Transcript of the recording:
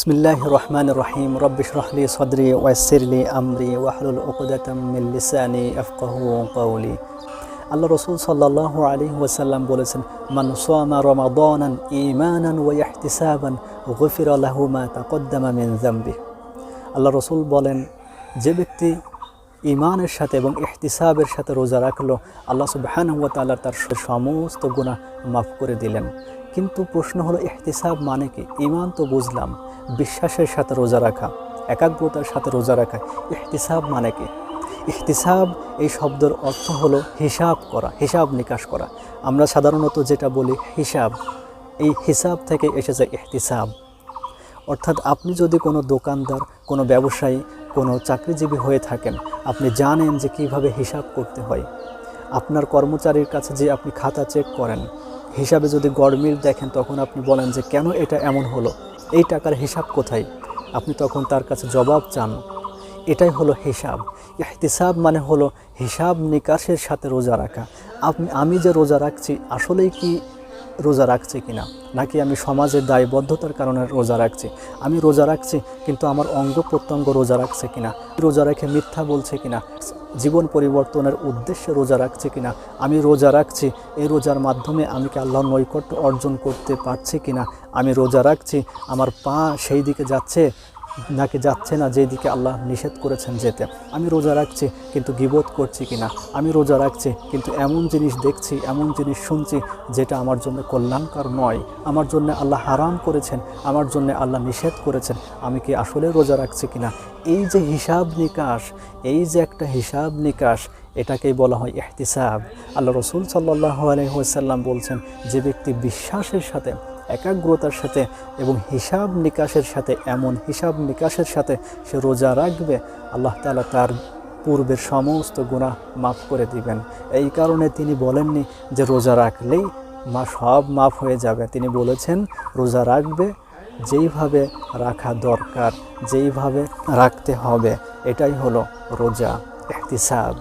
বিসমিল্লাহির রহমানির রহিম রব্বি ইশরাহ লি সাদরি ওয়াইসির লি আমরি ওয়াহলুল উকদাতাম মিন লিসানি ইয়াফকাহু কওলি। আল্লাহ রাসূল সাল্লাল্লাহু আলাইহি ওয়াসাল্লাম বলেছেন, মান সামা রমাদানান ঈমানান ওয়া ইহতিসাবান গুফিরা লাহু মা তাকদ্দামা মিন যামবি। আল্লাহ রাসূল বলেন, যে ব্যক্তি ঈমানের সাথে এবং ইহতিসাবের সাথে রোজা রাখলো, আল্লাহ সুবহানাহু ওয়া তাআলা তার সমস্ত গুনাহ মাফ করে দিলেন। কিন্তু প্রশ্ন হলো, ইহতিসাব মানে কি? ঈমান তো বুঝলাম, বিশ্বাসের সাথে রোজা রাখা, একাগ্রতার সাথে রোজা রাখা। ইহতিসাব মানে কি? ইহতিসাব এই শব্দের অর্থ হলো হিসাব করা, হিসাব নিকাশ করা। আমরা সাধারণত যেটা বলি হিসাব, এই হিসাব থেকে এসেছে ইহতিসাব। অর্থাৎ আপনি যদি কোনো দোকানদার, কোনো ব্যবসায়ী, কোনো চাকরিজীবী হয়ে থাকেন, আপনি জানেন যে কিভাবে হিসাব করতে হয়। আপনার কর্মচারীর কাছে যে আপনি খাতা চেক করেন, হিসাবে যদি গড়মিল দেখেন, তখন আপনি বলেন যে কেন এটা এমন হলো, এই টাকার হিসাব কোথায়? আপনি তখন তার কাছে জবাব চান। এটাই হলো হিসাব। ইহতিসাব মানে হলো হিসাব নিকাশের সাথে রোজা রাখা। আমি যে রোজা রাখছি, আসলেই কি রোজা রাখছি কিনা, নাকি আমি সমাজের দায়বদ্ধতার কারণে রোজা রাখছি। আমি রোজা রাখছি, কিন্তু আমার অঙ্গ প্রত্যঙ্গ রোজা রাখছে কিনা, রোজা রেখে মিথ্যা বলছে কিনা, জীবন পরিবর্তনের উদ্দেশ্যে রোজা রাখছে কিনা, আমি রোজা রাখছি, এই রোজার মাধ্যমে আমি কি আল্লাহর নৈকট্য অর্জন করতে পারছি কিনা, আমি রোজা রাখছি, আমার পা সেই দিকে যাচ্ছে নাকি যাচ্ছে না যেই দিকে আল্লাহ নিষেধ করেছেন যেতে, আমি রোজা রাখছি কিন্তু গীবত করছি কিনা, আমি রোজা রাখছি কিন্তু এমন জিনিস দেখছি, এমন জিনিস শুনছি যেটা আমার জন্য কল্যাণকর নয়, আমার জন্য আল্লাহ হারাম করেছেন, আমার জন্য আল্লাহ নিষেধ করেছেন, আমি কি আসলে রোজা রাখছি কিনা। এই যে হিসাব নিকাশ, এই যে একটা হিসাব নিকাশ, এটাকেই বলা হয় ইহতিসাব। আল্লাহ রাসূল সাল্লাল্লাহু আলাইহি ওয়াসাল্লাম বলছেন, যে ব্যক্তি বিশ্বাসের সাথে, একাগ্রতার সাথে এবং হিসাব নিকাশের সাথে, এমন হিসাব নিকাশের সাথে সে রোজা রাখবে, আল্লাহ তাআলা তার পূর্বের সমস্ত গুনাহ মাফ করে দিবেন। এই কারণে তিনি বলেননি যে রোজা রাখলেই সব মাফ হয়ে যাবে। তিনি বলেছেন রোজা রাখবে যেইভাবে রাখা দরকার, যেইভাবে রাখতে হবে, এটাই হলো রোজা, ইহতিসাব।